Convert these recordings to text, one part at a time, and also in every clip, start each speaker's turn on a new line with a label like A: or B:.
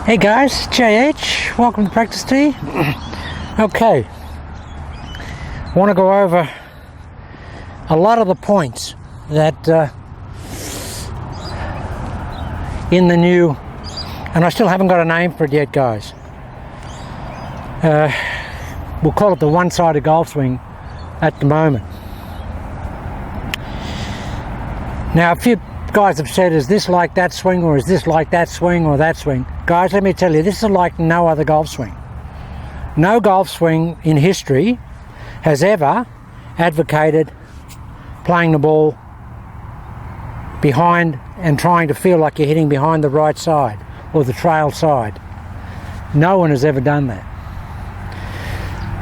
A: Hey guys, JH, welcome to Practice Tee. Okay, I want to go over a lot of the points that in the new, and I still haven't got a name for it yet, guys. We'll call it the one-sided golf swing at the moment. Now, a few guys have said, is this like that swing, or is this like that swing or that swing? Guys, let me tell you, this is like no other golf swing. No golf swing in history has ever advocated playing the ball behind and trying to feel like you're hitting behind the right side or the trail side. No one has ever done that.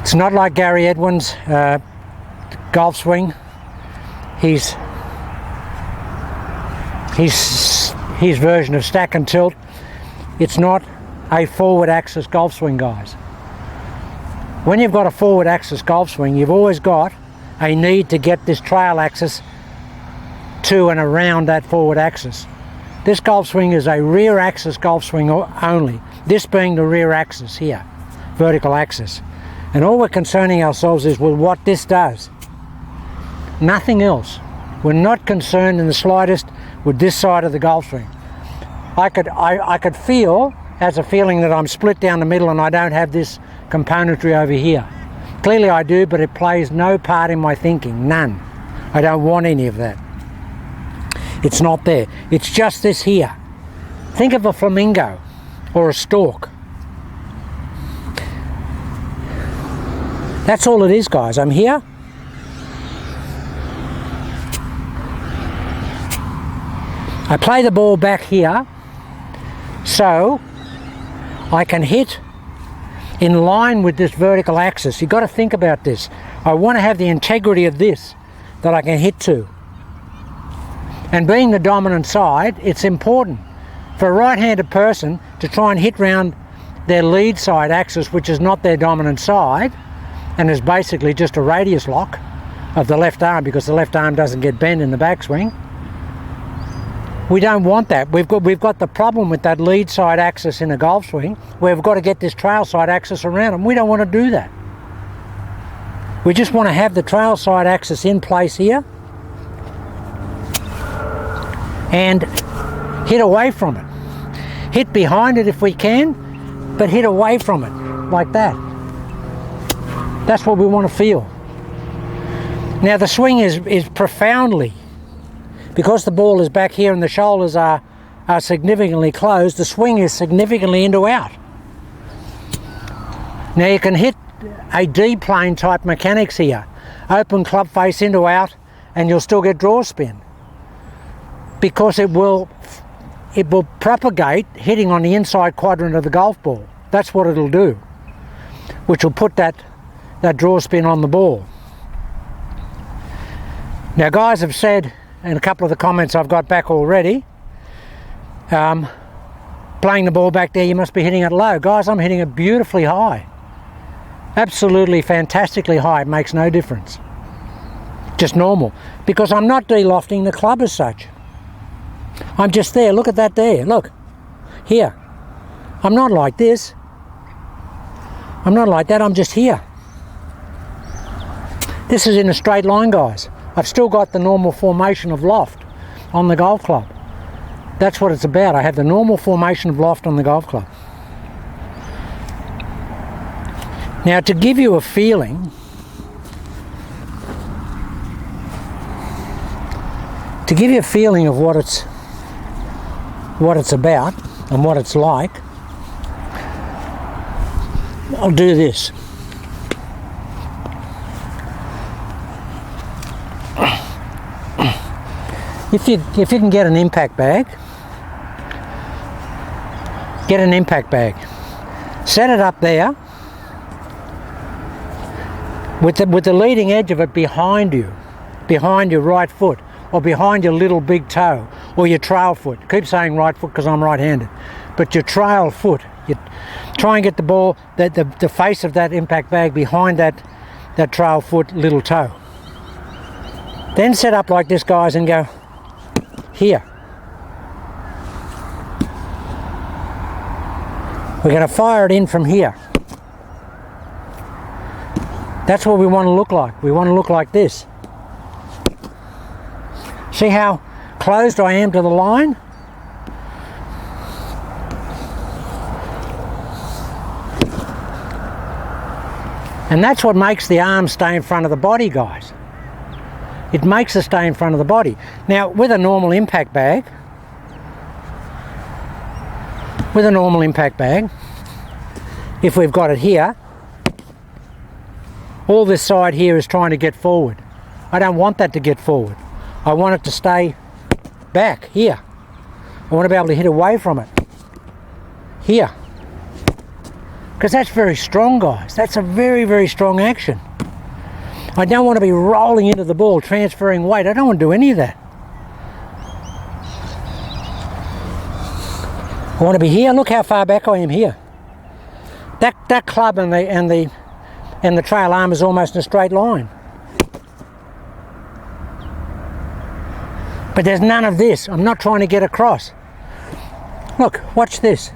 A: It's not like Gary Edwin's golf swing. His version of stack and tilt. It's not a forward axis golf swing, guys. When you've got a forward axis golf swing, you've always got a need to get this trail axis to and around that forward axis. This golf swing is a rear axis golf swing only. This being the rear axis here, vertical axis. And all we're concerning ourselves is with what this does. Nothing else. We're not concerned in the slightest with this side of the golf swing. I could feel, as a feeling, that I'm split down the middle and I don't have this componentry over here. Clearly I do, but it plays no part in my thinking, none. I don't want any of that. It's not there. It's just this here. Think of a flamingo or a stork. That's all it is, guys. I'm here. I play the ball back here so I can hit in line with this vertical axis. You've got to think about this. I want to have the integrity of this that I can hit to. And being the dominant side, it's important for a right-handed person to try and hit round their lead side axis, which is not their dominant side, and is basically just a radius lock of the left arm, because the left arm doesn't get bent in the backswing. We don't want that. We've got the problem with that lead side axis in a golf swing, where we've got to get this trail side axis around them. We don't want to do that. We just want to have the trail side axis in place here and hit away from it. Hit behind it if we can, but hit away from it like that. That's what we want to feel. Now the swing is profoundly, because the ball is back here and the shoulders are significantly closed, the swing is significantly into out. Now you can hit a D-plane type mechanics here. Open club face into out, and you'll still get draw spin. Because it will propagate hitting on the inside quadrant of the golf ball. That's what it'll do. Which will put that draw spin on the ball. Now guys have said, and a couple of the comments I've got back already, playing the ball back there, you must be hitting it low. Guys, I'm hitting it beautifully high. Absolutely fantastically high. It makes no difference. Just normal. Because I'm not de-lofting the club as such. I'm just there. Look at that there. Look. Here. I'm not like this. I'm not like that. I'm just here. This is in a straight line, guys. I've still got the normal formation of loft on the golf club. That's what it's about. I have the normal formation of loft on the golf club. Now, to give you a feeling, of what it's about and what it's like, I'll do this. If you can get an impact bag, set it up there with the leading edge of it behind your right foot, or behind your little big toe, or your trail foot. I keep saying right foot because I'm right-handed, but your trail foot. You try and get the ball, the face of that impact bag behind that trail foot, little toe. Then set up like this, guys, and go here. We're going to fire it in from here. That's what we want to look like. We want to look like this. See how closed I am to the line? And that's what makes the arm stay in front of the body, guys. It makes it stay in front of the body. Now, with a normal impact bag, if we've got it here, all this side here is trying to get forward. I don't want that to get forward. I want it to stay back here. I want to be able to hit away from it here. Because that's very strong, guys. That's a very, very strong action. I don't want to be rolling into the ball, transferring weight. I don't want to do any of that. I want to be here. Look how far back I am here. That club and the trail arm is almost in a straight line. But there's none of this. I'm not trying to get across. Look, watch this.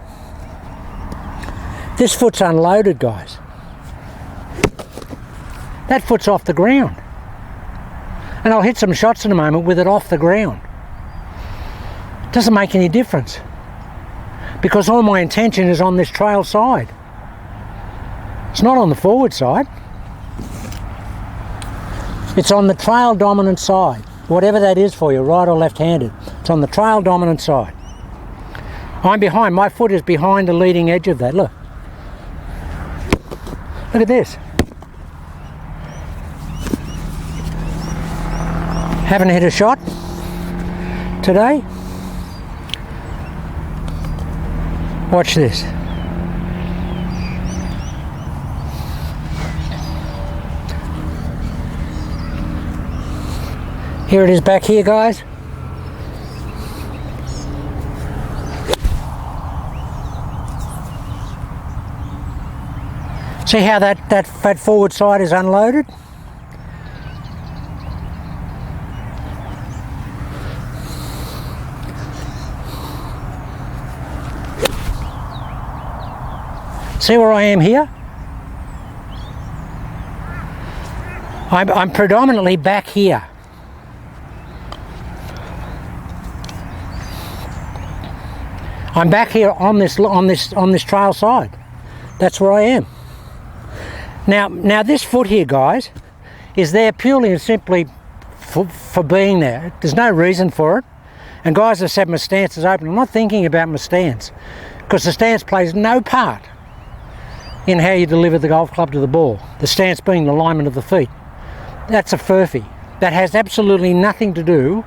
A: This foot's unloaded, guys. That foot's off the ground. And I'll hit some shots in a moment with it off the ground. Doesn't make any difference. Because all my intention is on this trail side. It's not on the forward side. It's on the trail dominant side. Whatever that is for you, right or left-handed. It's on the trail dominant side. I'm behind. My foot is behind the leading edge of that. Look. Look at this. Haven't hit a shot today. Watch this. Here it is back here, guys. See how that forward side is unloaded? See where I am here? I'm predominantly back here. I'm back here on this trail side. That's where I am. Now this foot here, guys, is there purely and simply for being there. There's no reason for it. And guys have said my stance is open. I'm not thinking about my stance, because the stance plays no part in how you deliver the golf club to the ball. The stance being the alignment of the feet. That's a furphy. That has absolutely nothing to do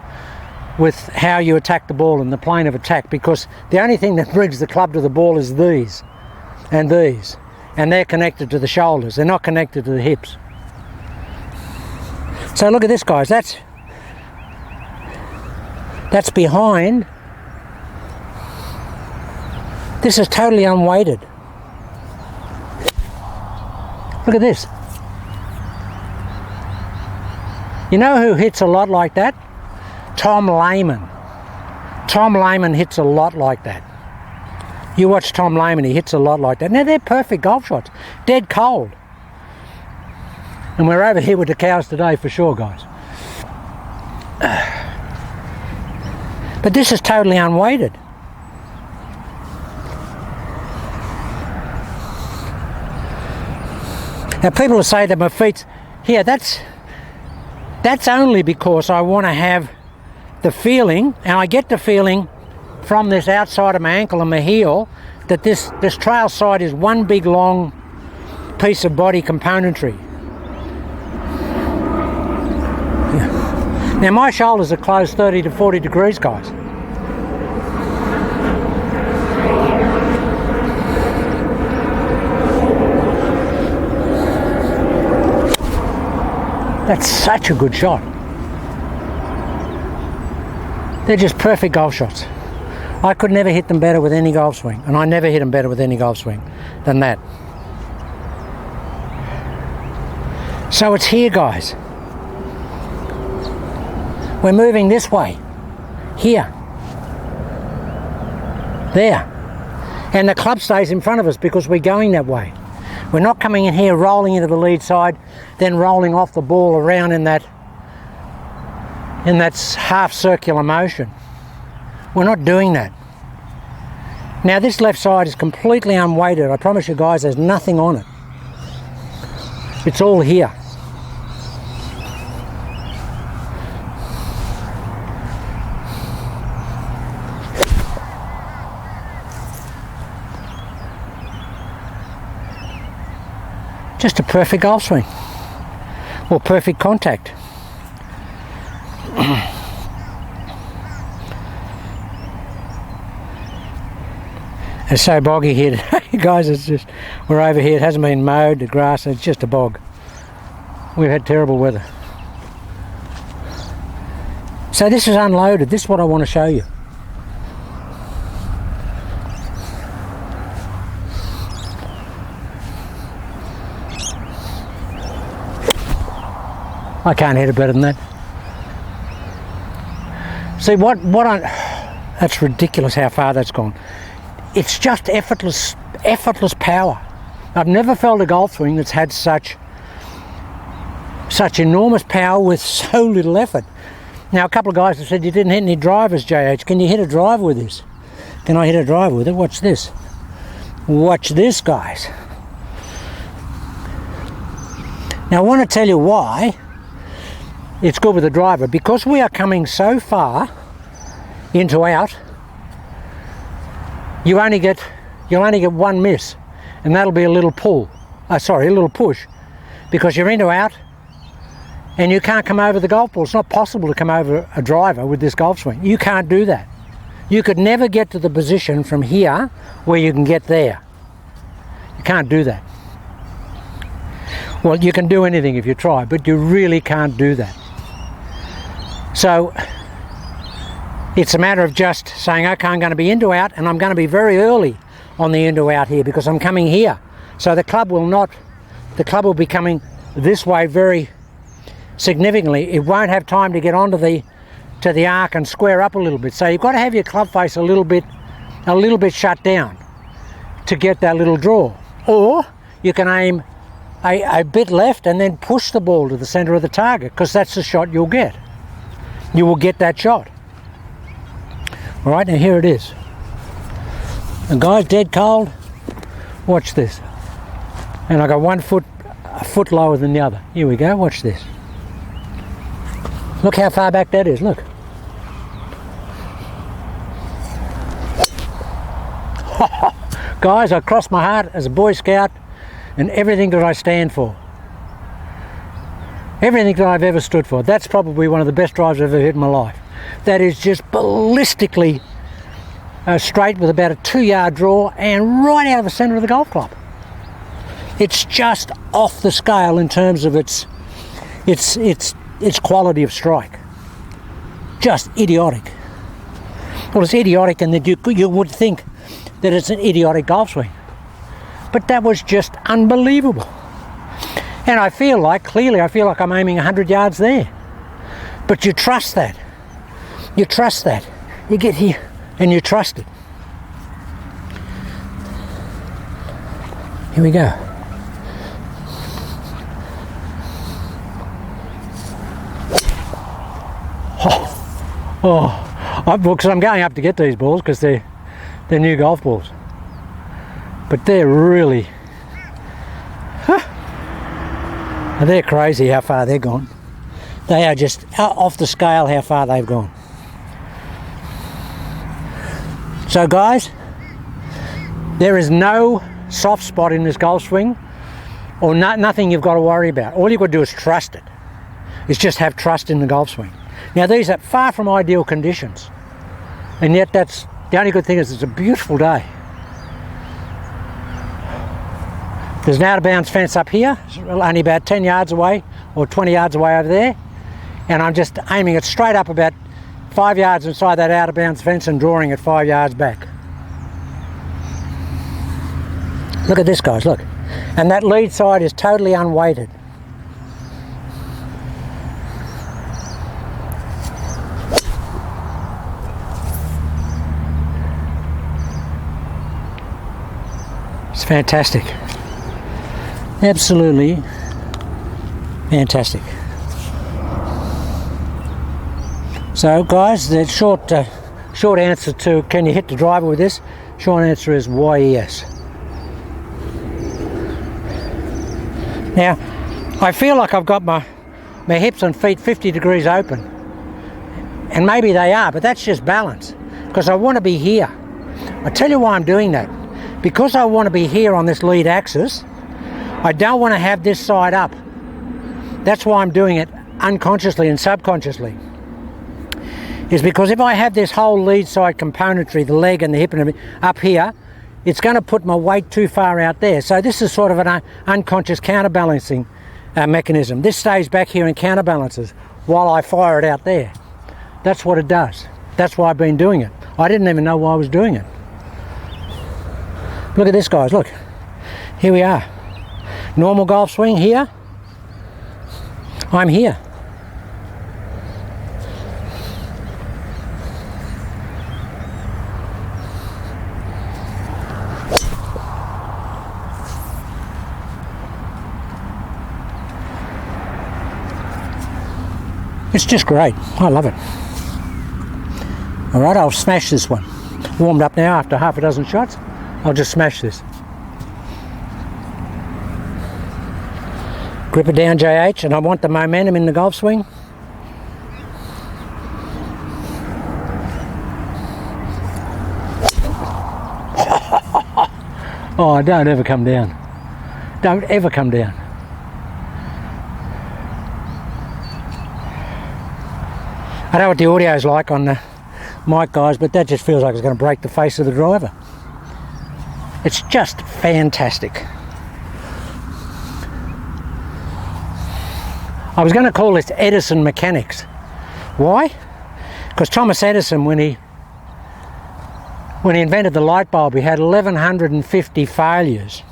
A: with how you attack the ball and the plane of attack, because the only thing that brings the club to the ball is these and these. And they're connected to the shoulders. They're not connected to the hips. So look at this, guys. That's behind. This is totally unweighted. Look at this. You know who hits a lot like that? Tom Lehman. Tom Lehman hits a lot like that. You watch Tom Lehman, he hits a lot like that. Now they're perfect golf shots. Dead cold. And we're over here with the cows today for sure, guys. But this is totally unweighted. Now people will say that my feet's here. That's only because I want to have the feeling, and I get the feeling from this outside of my ankle and my heel, that this trail side is one big long piece of body componentry. Now my shoulders are closed 30 to 40 degrees, guys. That's such a good shot. They're just perfect golf shots. I could never hit them better with any golf swing, and I never hit them better with any golf swing than that. So it's here, guys. We're moving this way. Here. There. And the club stays in front of us because we're going that way. We're not coming in here, rolling into the lead side, then rolling off the ball around in that half circular motion. We're not doing that. Now this left side is completely unweighted. I promise you guys, there's nothing on it. It's all here. Just a perfect golf swing, or perfect contact. It's so boggy here today, guys. It's just, we're over here, it hasn't been mowed, the grass, it's just a bog. We've had terrible weather. So this is unloaded. This is what I want to show you. I can't hit it better than that. See that's ridiculous how far that's gone. It's just effortless power. I've never felt a golf swing that's had such enormous power with so little effort. Now a couple of guys have said you didn't hit any drivers, JH. Can you hit a driver with this? Can I hit a driver with it? Watch this. Watch this, guys. Now I want to tell you why it's good with a driver. Because we are coming so far into out, you'll only get one miss, and that'll be a little pull. A little push, because you're into out and you can't come over the golf ball. It's not possible to come over a driver with this golf swing. You can't do that. You could never get to the position from here where you can get there. You can't do that. Well, you can do anything if you try, but you really can't do that. So it's a matter of just saying, okay, I'm going to be into out, and I'm going to be very early on the into out here because I'm coming here. So the club will be coming this way very significantly. It won't have time to get onto to the arc and square up a little bit. So you've got to have your club face a little bit shut down to get that little draw. Or you can aim a bit left and then push the ball to the center of the target, because that's the shot you'll get. You will get that shot. All right, now here it is. The guy's dead cold. Watch this. And I got a foot lower than the other. Here we go, watch this. Look how far back that is, look. Guys, I crossed my heart as a Boy Scout and everything that I stand for. Everything that I've ever stood for. That's probably one of the best drives I've ever hit in my life. That is just ballistically straight with about a 2-yard draw and right out of the centre of the golf club. It's just off the scale in terms of its quality of strike. Just idiotic. Well, it's idiotic, and that you would think that it's an idiotic golf swing. But that was just unbelievable. And I feel like I'm aiming 100 yards there. But you trust that. You trust that. You get here and you trust it. Here we go. Because I'm going up to get these balls because they're new golf balls. But they're really, they're crazy how far they're gone. They are just off the scale how far they've gone. So guys, there is no soft spot in this golf swing, or nothing you've got to worry about. All you've got to do is trust it. Is just have trust in the golf swing. Now these are far from ideal conditions, and yet that's the only good thing is it's a beautiful day. There's an out of bounds fence up here, it's only about 10 yards away or 20 yards away over there, and I'm just aiming it straight up about 5 yards inside that out of bounds fence and drawing it 5 yards back. Look at this, guys, look. And that lead side is totally unweighted. fantastic. Absolutely fantastic. So guys, the short answer to can you hit the driver with this? Short answer is yes. Now, I feel like I've got my hips and feet 50 degrees open. And maybe they are, but that's just balance. Because I want to be here. I tell you why I'm doing that. Because I want to be here on this lead axis, I don't want to have this side up. That's why I'm doing it unconsciously and subconsciously. Is because if I have this whole lead side componentry, the leg and the hip and everything, up here, it's going to put my weight too far out there. So this is sort of an unconscious counterbalancing mechanism. This stays back here and counterbalances while I fire it out there. That's what it does. That's why I've been doing it. I didn't even know why I was doing it. Look at this, guys, look. Here we are. Normal golf swing here. I'm here. It's just great. I love it. All right, I'll smash this one. Warmed up now after half a dozen shots. I'll just smash this. Grip it down, JH, and I want the momentum in the golf swing. Oh, don't ever come down. Don't ever come down. I don't know what the audio is like on the mic, guys, but that just feels like it's going to break the face of the driver. It's just fantastic. I was going to call this Edison mechanics. Why? Because Thomas Edison, when he invented the light bulb, he had 1,150 failures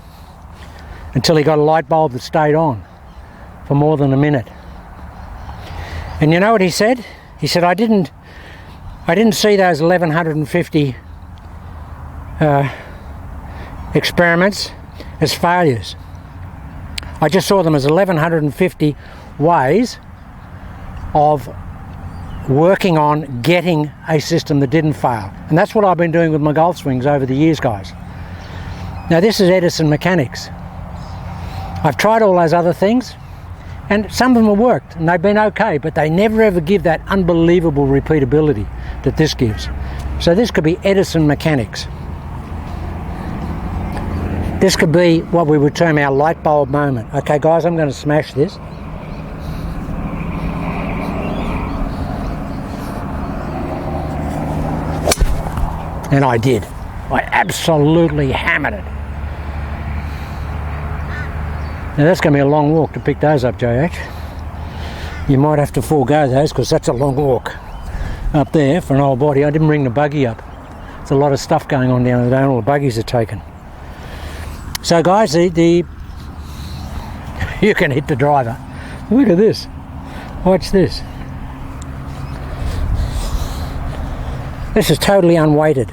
A: until he got a light bulb that stayed on for more than a minute. And you know what he said? He said, I didn't see those 1,150 experiments as failures. I just saw them as 1,150 ways of working on getting a system that didn't fail. And that's what I've been doing with my golf swings over the years, guys. Now this is Edison mechanics. I've tried all those other things, and some of them have worked and they've been okay, but they never ever give that unbelievable repeatability that this gives. So this could be Edison mechanics. This could be what we would term our light bulb moment. Okay guys, I'm going to smash this. And I did. I absolutely hammered it. Now that's going to be a long walk to pick those up, JH. You might have to forego those because that's a long walk up there for an old body. I didn't bring the buggy up. There's a lot of stuff going on down there and all the buggies are taken. So guys, you can hit the driver. Look at this. Watch this. This is totally unweighted.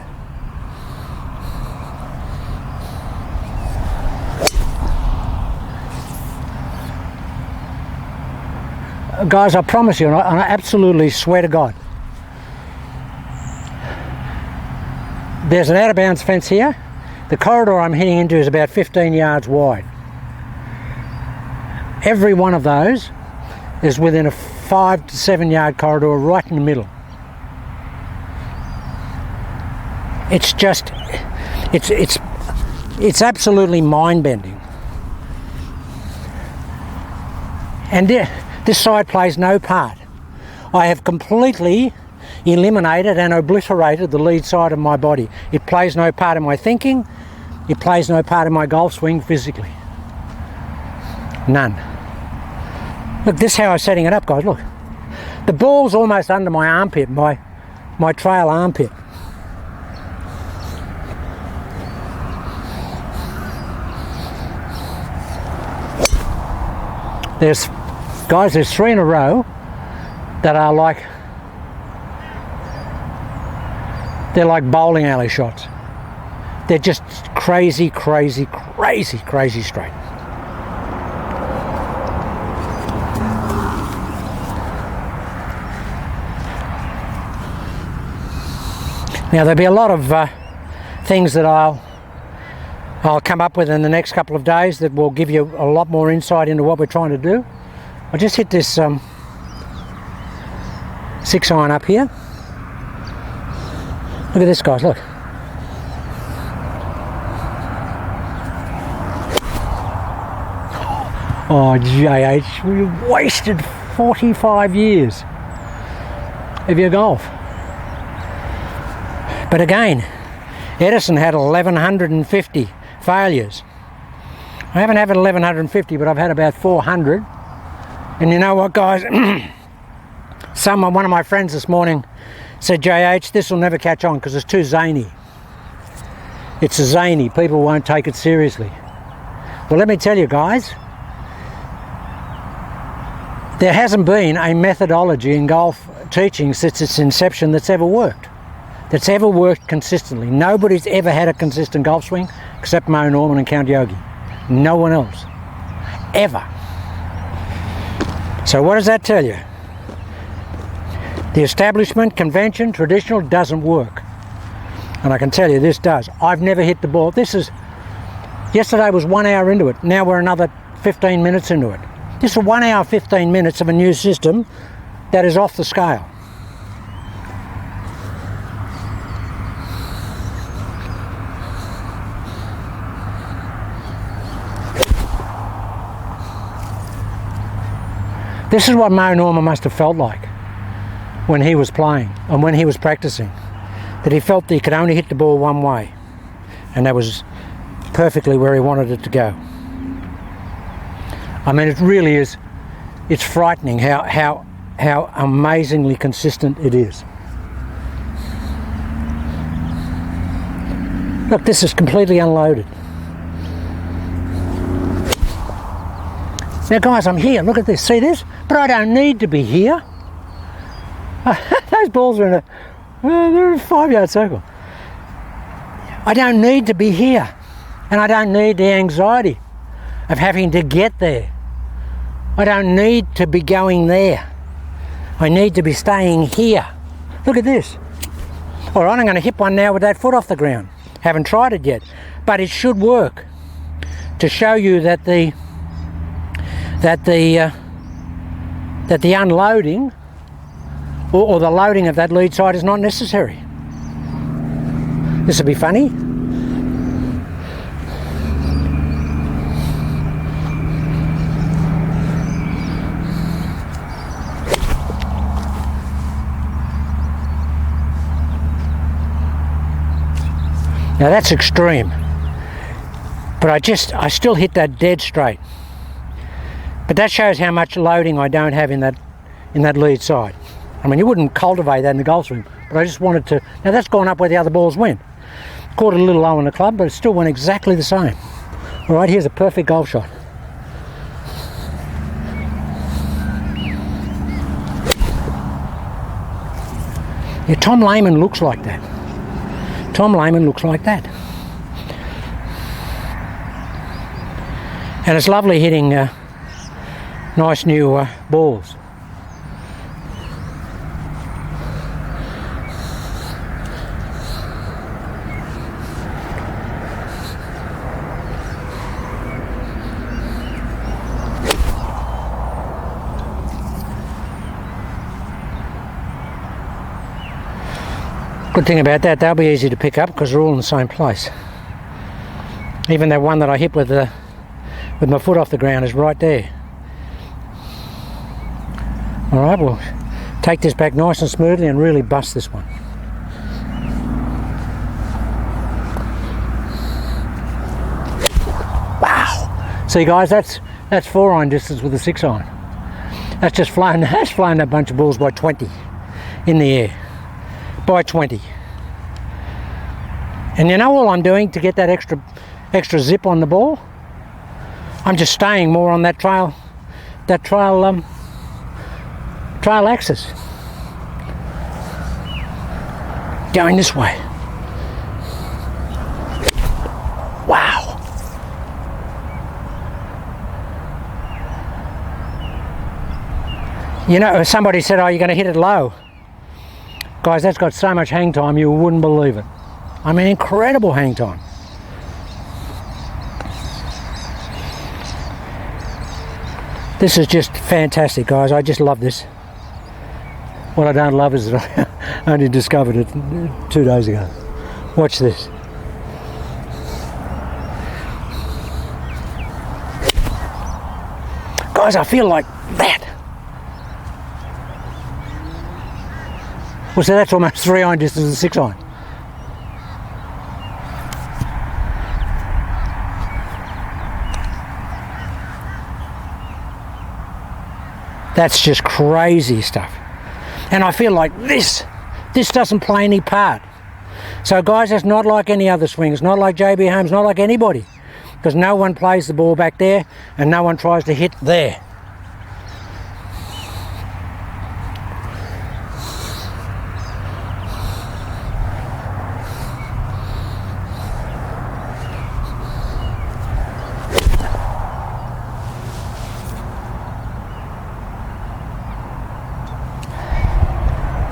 A: Guys, I promise you, and I absolutely swear to God, there's an out of bounds fence here. The corridor I'm heading into is about 15 yards wide. Every one of those is within a 5 to 7 yard corridor right in the middle. It's just, it's absolutely mind-bending. And this side plays no part. I have completely eliminated and obliterated the lead side of my body. It plays no part in my thinking. It plays no part in my golf swing physically. None. Look, this is how I'm setting it up, guys, look. The ball's almost under my armpit, my trail armpit. There's 3 in a row that are like, they're like bowling alley shots. They're just crazy, crazy, crazy, crazy straight. Now there'll be a lot of things that I'll come up with in the next couple of days that will give you a lot more insight into what we're trying to do. I just hit this 6-iron up here. Look at this, guys, look. Oh, JH, we wasted 45 years of your golf. But again, Edison had 1,150 failures. I haven't had 1,150, but I've had about 400. And you know what, guys? One of my friends this morning said, JH, this will never catch on because it's too zany. It's a zany. People won't take it seriously. Well, let me tell you, guys, there hasn't been a methodology in golf teaching since its inception that's ever worked. That's ever worked consistently. Nobody's ever had a consistent golf swing except Mo Norman and Count Yogi. No one else. Ever. So what does that tell you? The establishment, convention, traditional doesn't work. And I can tell you this does. I've never hit the ball. Yesterday was 1 hour into it. Now we're another 15 minutes into it. This is 1 hour, 15 minutes of a new system that is off the scale. This is what Mo Norman must have felt like when he was playing and when he was practicing. That he felt that he could only hit the ball one way. And that was perfectly where he wanted it to go. I mean, it really is, it's frightening how amazingly consistent it is. Look, this is completely unloaded. Now guys, I'm here, look at this, see this? But I don't need to be here. Those balls are they're in a 5-yard circle. I don't need to be here. And I don't need the anxiety of having to get there. I don't need to be going there. I need to be staying here. Look at this. All right, I'm going to hit one now with that foot off the ground. Haven't tried it yet, but it should work to show you that the unloading or the loading of that lead side is not necessary. This will be funny. Now that's extreme, but I still hit that dead straight. But that shows how much loading I don't have in that lead side. I mean, you wouldn't cultivate that in the golf swing, but I just wanted to. Now that's gone up where the other balls went. Caught it a little low in the club, but it still went exactly the same. All right, here's a perfect golf shot. Yeah, Tom Lehman looks like that. Tom Lehman looks like that. And it's lovely hitting nice new balls. Good thing about that, they'll be easy to pick up because they're all in the same place. Even that one that I hit with my foot off the ground is right there. All right, we'll take this back nice and smoothly and really bust this one. Wow! See guys, that's 4-iron distance with a 6-iron. That's just flown that bunch of balls by 20 in the air. By 20. And you know all I'm doing to get that extra zip on the ball? I'm just staying more on that trail axis. Going this way. You know, somebody said, oh, you're going to hit it low. Guys, that's got so much hang time you wouldn't believe it. I mean, incredible hang time. This is just fantastic, guys. I just love this. What I don't love is that I only discovered it 2 days ago. Watch this. Guys, I feel like that. Well, so that's almost 3-iron distance and 6-iron. That's just crazy stuff. And I feel like this doesn't play any part. So guys, it's not like any other swing. It's not like JB Holmes, not like anybody. Because no one plays the ball back there and no one tries to hit there.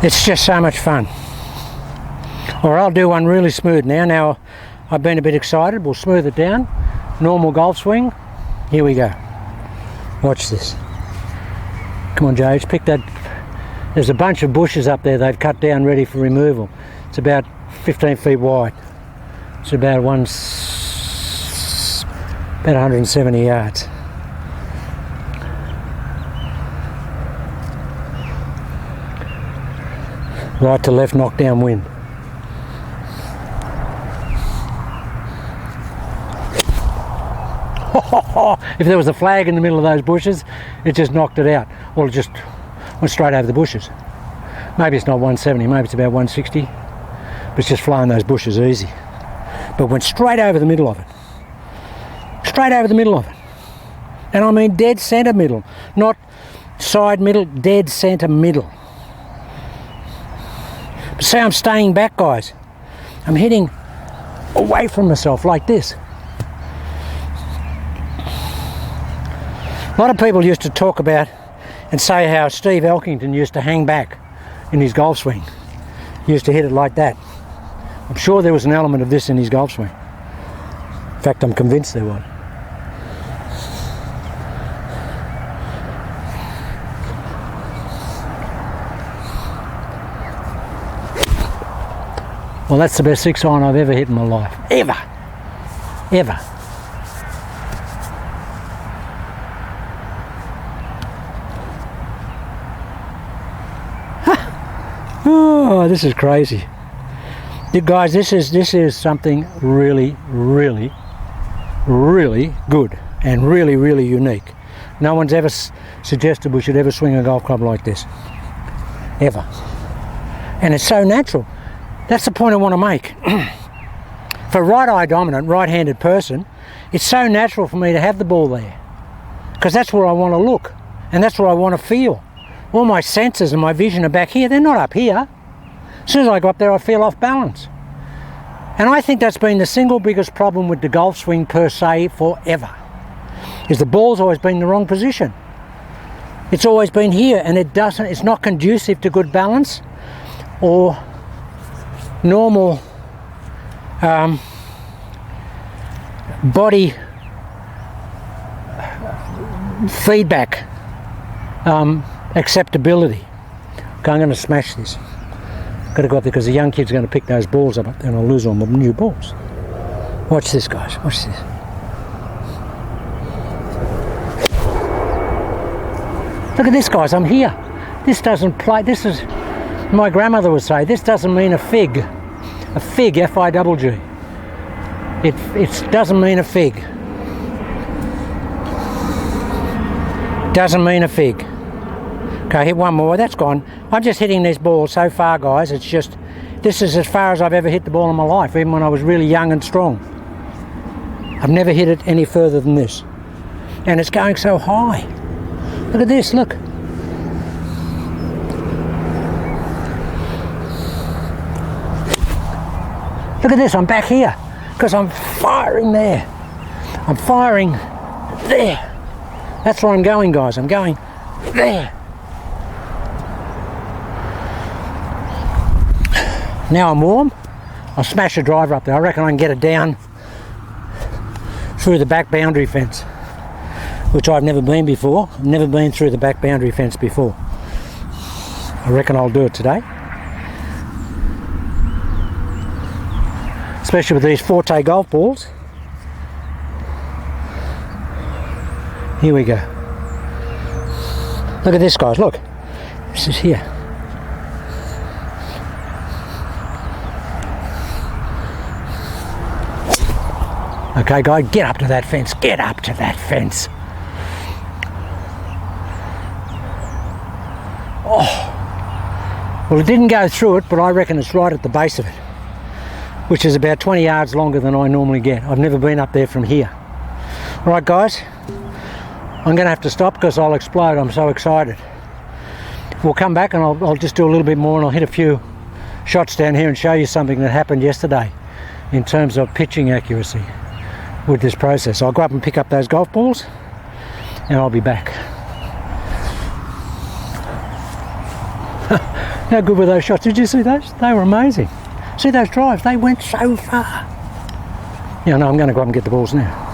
A: It's just so much fun. Or I'll do one really smooth now. Now I've been a bit excited. We'll smooth it down. Normal golf swing. Here we go. Watch this. Come on, James, pick that. There's a bunch of bushes up there they've cut down ready for removal. It's about 15 feet wide. It's about 170 yards. Right to left, knock down wind. If there was a flag in the middle of those bushes, it just knocked it out. Or it just went straight over the bushes. Maybe it's not 170, maybe it's about 160. But it's just flying those bushes easy. But went straight over the middle of it. Straight over the middle of it. And I mean dead centre middle. Not side middle, dead centre middle. But see, I'm staying back, guys. I'm hitting away from myself like this. A lot of people used to talk about and say how Steve Elkington used to hang back in his golf swing. He used to hit it like that. I'm sure there was an element of this in his golf swing. In fact, I'm convinced there was. Well, that's the best 6-iron I've ever hit in my life. Ever. Ever. Oh, this is crazy. Guys, this is something really, really, really good and really, really unique. No one's ever suggested we should ever swing a golf club like this. Ever. And it's so natural. That's the point I want to make. For a right-eye dominant, right-handed person, it's so natural for me to have the ball there. Because that's where I want to look. And that's where I want to feel. All my senses and my vision are back here. They're not up here. As soon as I go up there, I feel off balance. And I think that's been the single biggest problem with the golf swing per se forever. Is the ball's always been in the wrong position. It's always been here, and it's not conducive to good balance or normal body feedback acceptability. Okay, I'm going to smash this. Got to go up there because the young kid's going to pick those balls up and I'll lose all my new balls. Watch this, guys. Watch this. Look at this, guys. I'm here. This doesn't play. This is, my grandmother would say, this doesn't mean a fig. A fig, F-I-G-G. It doesn't mean a fig. Doesn't mean a fig. Okay, hit one more. That's gone. I'm just hitting this ball so far, guys. It's just, this is as far as I've ever hit the ball in my life, even when I was really young and strong. I've never hit it any further than this. And it's going so high. Look at this, look. Look at this, I'm back here. Because I'm firing there. I'm firing there. That's where I'm going, guys. I'm going there. Now I'm warm, I'll smash a driver up there. I reckon I can get it down through the back boundary fence, which I've never been before. I've never been through the back boundary fence before. I reckon I'll do it today. Especially with these Forte golf balls. Here we go. Look at this, guys, look. This is here. Okay, guys, get up to that fence. Get up to that fence. Oh. Well, it didn't go through it, but I reckon it's right at the base of it, which is about 20 yards longer than I normally get. I've never been up there from here. All right, guys, I'm going to have to stop because I'll explode. I'm so excited. We'll come back and I'll just do a little bit more, and I'll hit a few shots down here and show you something that happened yesterday in terms of pitching accuracy with this process. I'll go up and pick up those golf balls and I'll be back. How good were those shots? Did you see those? They were amazing. See those drives? They went so far. Yeah, no, I'm going to go up and get the balls now.